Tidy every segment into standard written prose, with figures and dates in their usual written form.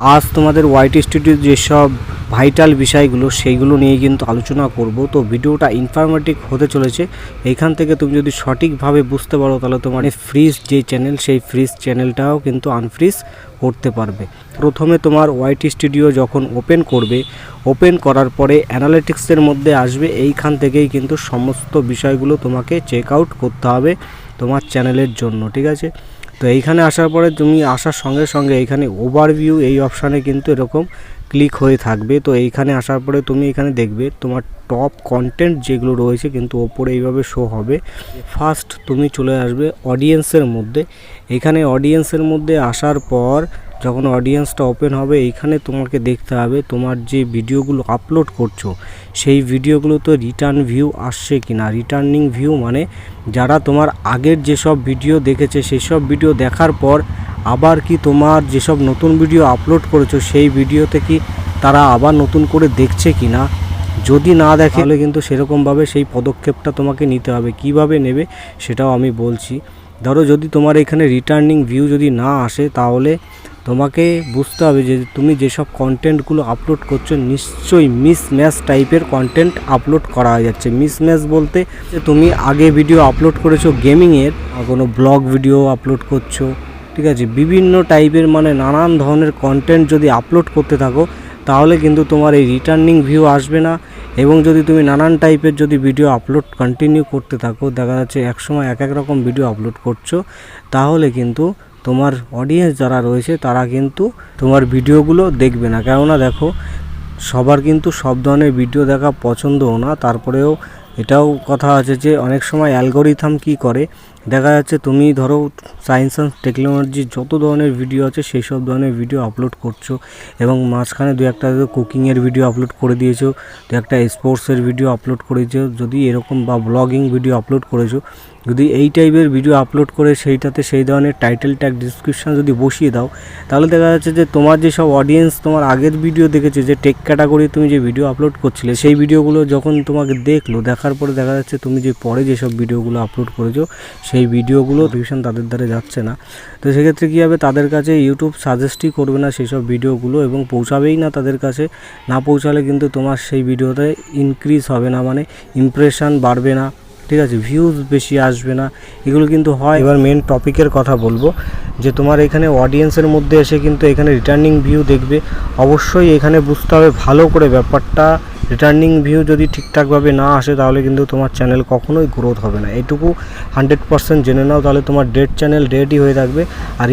আজ তোমাদের ওয়াইটি স্টুডিওর যেসব ভাইটাল বিষয়গুলো সেইগুলো নিয়ে কিন্তু আলোচনা করব। তো ভিডিওটা ইনফরমেটিভ হতে চলেছে। এইখান থেকে তুমি যদি সঠিকভাবে বুঝতে পারো তাহলে তোমার ফ্রিজ যে চ্যানেল সেই ফ্রিজ চ্যানেলটাও কিন্তু আনফ্রিজ করতে পারবে। প্রথমে তোমার ওয়াইটি স্টুডিও যখন ওপেন করবে, ওপেন করার পরে অ্যানালিটিক্সের মধ্যে আসবে। এইখান থেকেই কিন্তু সমস্ত বিষয়গুলো তোমাকে চেক আউট করতে হবে তোমার চ্যানেলের জন্য, ঠিক আছে। তো এইখানে আসার পরে তুমি আসার সঙ্গে সঙ্গে এইখানে ওভারভিউ এই অপশানে কিন্তু এরকম ক্লিক হয়ে থাকবে। তো এইখানে আসার পরে তুমি এখানে দেখবে তোমার টপ কন্টেন্ট যেগুলো রয়েছে কিন্তু ওপরে এইভাবে শো হবে। ফার্স্ট তুমি চলে আসবে অডিয়েন্সের মধ্যে। এখানে অডিয়েন্সের মধ্যে আসার পর যখন অডিয়েন্সটা ওপেন হবে এইখানে তোমাকে দেখতে হবে তোমার যে ভিডিওগুলো আপলোড করছো সেই ভিডিওগুলো তো রিটার্ন ভিউ আসছে কিনা। রিটার্নিং ভিউ মানে যারা তোমার আগের যেসব ভিডিও দেখেছে সেই সব ভিডিও দেখার পর আবার কি তোমার যেসব নতুন ভিডিও আপলোড করেছো সেই ভিডিওতে কি তারা আবার নতুন করে দেখছে কিনা। যদি না দেখে তাহলে কিন্তু সেরকমভাবে সেই পদক্ষেপটা তোমাকে নিতে হবে। কিভাবে নেবে সেটাও আমি বলছি। ধরো যদি তোমার এখানে রিটার্নিং ভিউ যদি না আসে তাহলে তোমাকে বুঝতে হবে যে তুমি যেসব কন্টেন্টগুলো আপলোড করছো নিশ্চয়ই মিসম্যাচ টাইপের কন্টেন্ট আপলোড করা যাচ্ছে। মিসম্যাচ বলতে যে তুমি আগে ভিডিও আপলোড করেছো গেমিংয়ের, কোনো ব্লগ ভিডিও আপলোড করছো, ঠিক আছে, বিভিন্ন টাইপের মানে নানান ধরনের কন্টেন্ট যদি আপলোড করতে থাকো তাহলে কিন্তু তোমার এই রিটার্নিং ভিউ আসবে না। এবং যদি তুমি নানান টাইপের যদি ভিডিও আপলোড কন্টিনিউ করতে থাকো, দেখা যাচ্ছে একসময় এক এক রকম ভিডিও আপলোড করছো, তাহলে কিন্তু তোমার অডিয়েন্স যারা রয়েছে তারা কিন্তু তোমার ভিডিওগুলো দেখবে না। কেননা দেখো সবার কিন্তু সব ধরনের ভিডিও দেখা পছন্দও না। তারপরেও এটাও কথা আছে যে অনেক সময় অ্যালগোরিথাম কি করে, দেখা যাচ্ছে তুমি ধরো সায়েন্স অ্যান্ড টেকনোলজি যত ধরনের ভিডিও আছে সেই সব ধরনের ভিডিও আপলোড করছো এবং মাঝখানে দু একটা কুকিংয়ের ভিডিও আপলোড করে দিয়েছো, দু একটা স্পোর্টসের ভিডিও আপলোড করেছো, যদি এরকম বা ব্লগিং ভিডিও আপলোড করেছো, যদি এই টাইপের ভিডিও আপলোড করে সেইটাতে সেই ধরনের টাইটেল ট্যাগ ডিসক্রিপশান যদি বসিয়ে দাও তাহলে দেখা যাচ্ছে যে তোমার যেসব অডিয়েন্স তোমার আগের ভিডিও দেখেছে, যে টেক ক্যাটাগরি তুমি যে ভিডিও আপলোড করছিলে সেই ভিডিওগুলো যখন তোমাকে দেখলো, দেখার পরে দেখা যাচ্ছে তুমি যে পরে যেসব ভিডিওগুলো আপলোড করেছো সেই ভিডিওগুলো ডিসক্রিপশান তাদের দ্বারা যাচ্ছে না। তো সেক্ষেত্রে কী হবে, তাদের কাছে ইউটিউব সাজেস্টই করবে না সেই সব ভিডিওগুলো এবং পৌঁছাবেই না তাদের কাছে। না পৌঁছালে কিন্তু তোমার সেই ভিডিওতে ইনক্রিজ হবে না, মানে ইমপ্রেশন বাড়বে না, ঠিক আছে, ভিউজ বেশি আসবে না, এগুলো কিন্তু হয়। এবার মেন টপিকের কথা বলবো যে তোমার এখানে অডিয়েন্সের মধ্যে এসে কিন্তু এখানে রিটার্নিং ভিউ দেখবে। অবশ্যই এখানে বুঝতে হবে ভালো করে ব্যাপারটা, রিটার্নিং ভিউ যদি ঠিকঠাকভাবে না আসে তাহলে কিন্তু তোমার চ্যানেল কখনোই গ্রোথ হবে না। এইটুকু 100% জেনে নাও, তাহলে তোমার ডেড চ্যানেল ডেডই হয়ে থাকবে। আর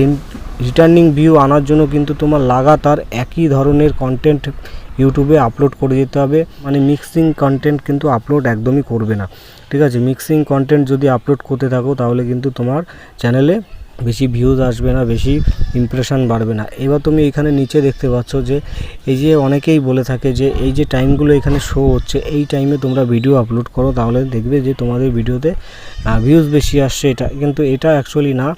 রিটার্নিং ভিউ আনার জন্য কিন্তু তোমার লাগাতার একই ধরনের কন্টেন্ট ইউটিউবে আপলোড করে যেতে হবে, মানে মিক্সিং কন্টেন্ট কিন্তু আপলোড একদমই করবে না, ঠিক আছে। মিক্সিং কন্টেন্ট যদি আপলোড করতে থাকো তাহলে কিন্তু তোমার চ্যানেলে বেশি ভিউজ আসবে না, বেশি ইমপ্রেশন বাড়বে না। এবার তুমি এখানে নিচে দেখতে পাচ্ছ যে এই যে অনেকেই বলে থাকে যে এই যে টাইমগুলো এখানে শো হচ্ছে এই টাইমে তোমরা ভিডিও আপলোড করো তাহলে দেখবে যে তোমাদের ভিডিওতে ভিউজ বেশি আসছে। এটা কিন্তু এটা অ্যাকচুয়ালি না,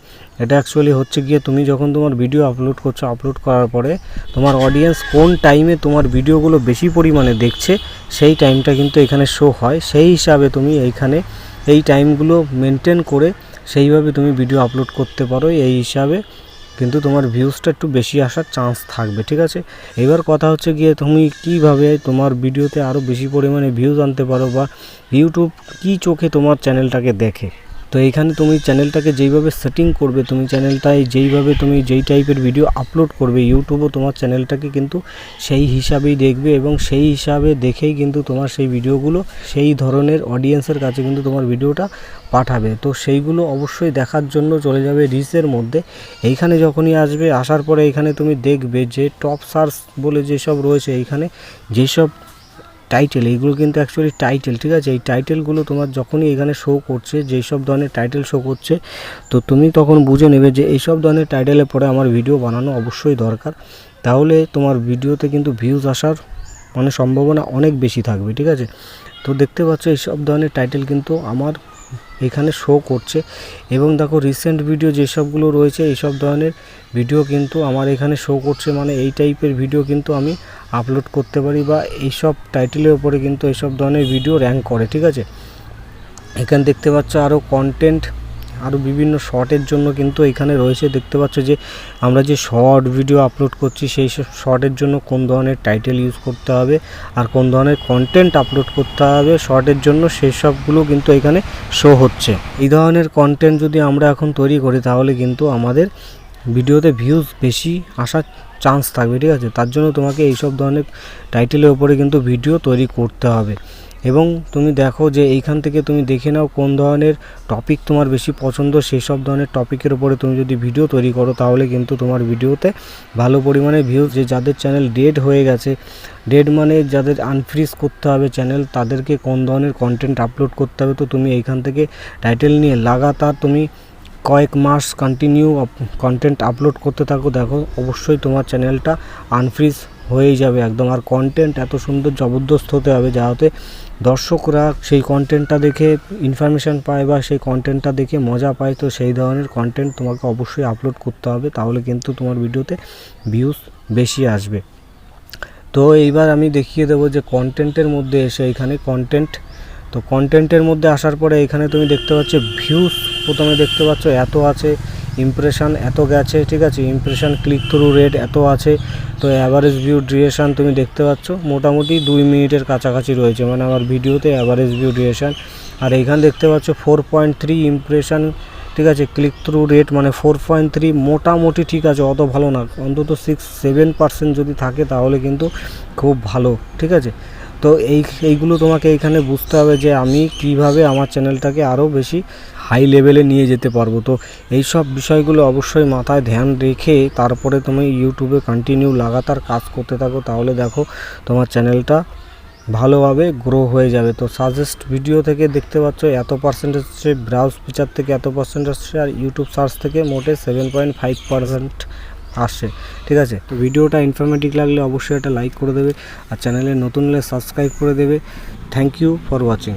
এটা অ্যাকচুয়ালি হচ্ছে গিয়ে তুমি যখন তোমার ভিডিও আপলোড করছো, আপলোড করার পরে তোমার অডিয়েন্স কোন টাইমে তোমার ভিডিওগুলো বেশি পরিমাণে দেখছে সেই টাইমটা কিন্তু এখানে শো হয়। সেই হিসাবে তুমি এইখানে এই টাইমগুলো মেনটেন করে সেইভাবে তুমি ভিডিও আপলোড করতে পারো। এই হিসাবে কিন্তু তোমার ভিউজটা একটু বেশি আসার চান্স থাকবে, ঠিক আছে। এবার কথা হচ্ছে গিয়ে তুমি কিভাবে তোমার ভিডিওতে আরও বেশি পরিমাণে ভিউজ আনতে পারো বা ইউটিউব কী চোখে তোমার চ্যানেলটাকে দেখে। তো এইখানে তুমি চ্যানেলটাকে যেইভাবে সেটিং করবে, তুমি চ্যানেলটায় যেইভাবে তুমি যেই টাইপের ভিডিও আপলোড করবে ইউটিউবও তোমার চ্যানেলটাকে কিন্তু সেই হিসাবেই দেখবে এবং সেই হিসাবে দেখেই কিন্তু তোমার সেই ভিডিওগুলো সেই ধরনের অডিয়েন্সের কাছে কিন্তু তোমার ভিডিওটা পাঠাবে। তো সেইগুলো অবশ্যই দেখার জন্য চলে যাবে রিচের মধ্যে। এইখানে যখনই আসবে, আসার পরে এইখানে তুমি দেখবে যে টপ সার্চ বলে যেসব রয়েছে, এইখানে যেসব টাইটেল, এইগুলো কিন্তু অ্যাকচুয়ালি টাইটেল, ঠিক আছে। এই টাইটেলগুলো তোমার যখনই এখানে শো করছে, যেই সব ধরনের টাইটেল শো করছে, তো তুমি তখন বুঝে নেবে যে এইসব ধরনের টাইটেলের পরে আমার ভিডিও বানানো অবশ্যই দরকার। তাহলে তোমার ভিডিওতে কিন্তু ভিউজ আসার মানে সম্ভাবনা অনেক বেশি থাকবে, ঠিক আছে। তো দেখতে পাচ্ছ এইসব ধরনের টাইটেল কিন্তু আমার এখানে শো করছে এবং দেখো রিসেন্ট ভিডিও যেসবগুলো রয়েছে এইসব ধরনের ভিডিও কিন্তু আমার এখানে শো করছে, মানে এই টাইপের ভিডিও কিন্তু আমি আপলোড করতে পারি বা এইসব টাইটেলের উপরে কিন্তু এইসব ধরনের ভিডিও র্যাঙ্ক করে, ঠিক আছে। এখানে দেখতে পাচ্ছ আরও কন্টেন্ট আরও বিভিন্ন শর্টের জন্য কিন্তু এখানে রয়েছে। দেখতে পাচ্ছ যে আমরা যে শর্ট ভিডিও আপলোড করছি সেই সব শর্টের জন্য কোন ধরনের টাইটেল ইউজ করতে হবে আর কোন ধরনের কন্টেন্ট আপলোড করতে হবে শর্টের জন্য, সেই সবগুলো কিন্তু এখানে শো হচ্ছে। এই ধরনের কন্টেন্ট যদি আমরা এখন তৈরি করি তাহলে কিন্তু আমাদের ভিডিওতে ভিউজ বেশি আসার চান্স থাকবে, ঠিক আছে। তার জন্য তোমাকে এইসব ধরনের টাইটেলের উপরে কিন্তু ভিডিও তৈরি করতে হবে। এবং তুমি দেখো যে এইখান থেকে তুমি দেখে নাও কোন ধরনের টপিক তোমার বেশি পছন্দ, সেই সব ধরনের টপিকের উপরে তুমি যদি ভিডিও তৈরি করো তাহলে কিন্তু তোমার ভিডিওতে ভালো পরিমাণে ভিউজ, যে যাদের চ্যানেল ডেড হয়ে গেছে, ডেড মানে যাদের আনফ্রিজ করতে হবে চ্যানেল, তাদেরকে কোন ধরনের কন্টেন্ট আপলোড করতে হবে। তো তুমি এইখান থেকে টাইটেল নিয়ে লাগাতার তুমি কয়েক মাস কন্টিনিউ কন্টেন্ট আপলোড করতে থাকো, দেখো অবশ্যই তোমার চ্যানেলটা আনফ্রিজ হয়েই যাবে একদম। আর কন্টেন্ট এত সুন্দর জবরদস্ত হতে হবে যাতে দর্শকরা সেই কন্টেন্টটা দেখে ইনফরমেশান পায় বা সেই কন্টেন্টটা দেখে মজা পায়। তো সেই ধরনের কন্টেন্ট তোমাকে অবশ্যই আপলোড করতে হবে, তাহলে কিন্তু তোমার ভিডিওতে ভিউজ বেশি আসবে। তো এইবার আমি দেখিয়ে দেবো যে কন্টেন্টের মধ্যে এসে এখানে কন্টেন্ট, তো কন্টেন্টের মধ্যে আসার পরে এখানে তুমি দেখতে পাচ্ছ ভিউজ, প্রথমে দেখতে পাচ্ছ এত আছে, ইমপ্রেশন এত গেছে, ঠিক আছে, ইমপ্রেশন ক্লিক থ্রু রেট এত আছে। তো অ্যাভারেজ ভিউ ডিউরেশন তুমি দেখতে পাচ্ছ মোটামুটি 2 মিনিটের কাছাকাছি রয়েছে, মানে আমার ভিডিওতে অ্যাভারেজ ভিউ ডিউরেশন। আর এইখানে দেখতে পাচ্ছ 4.3 ইমপ্রেশন, ঠিক আছে, ক্লিক থ্রু রেট মানে 4.3 মোটামুটি ঠিক আছে, অত ভালো না, অন্তত 6-7% যদি থাকে তাহলে কিন্তু খুব ভালো, ঠিক আছে। তো এইগুলো তোমাকে এইখানে বুঝতে হবে যে আমি কিভাবে আমার চ্যানেলটাকে আরও বেশি হাই লেভেলে নিয়ে যেতে পারবো। তো এই সব বিষয়গুলো অবশ্যই মাথায় ধ্যান রেখে তারপরে তুমি ইউটিউবে কন্টিনিউ লাগাতার কাজ করতে থাকো, তাহলে দেখো তোমার চ্যানেলটা ভালোভাবে গ্রো হয়ে যাবে। তো সাজেস্ট ভিডিও থেকে দেখতে পাচ্ছ এত পার্সেন্টেজ আসছে, ব্রাউজ ফিচার থেকে এত পার্সেন্ট আসছে, আর ইউটিউব সার্চ থেকে মোটে 7.5% আসছে, ঠিক আছে। তো ভিডিওটা ইনফরমেটিভ লাগলে অবশ্যই একটা লাইক করে দেবে, আর চ্যানেলে নতুন হলে সাবস্ক্রাইব করে দেবে। Thank you for watching.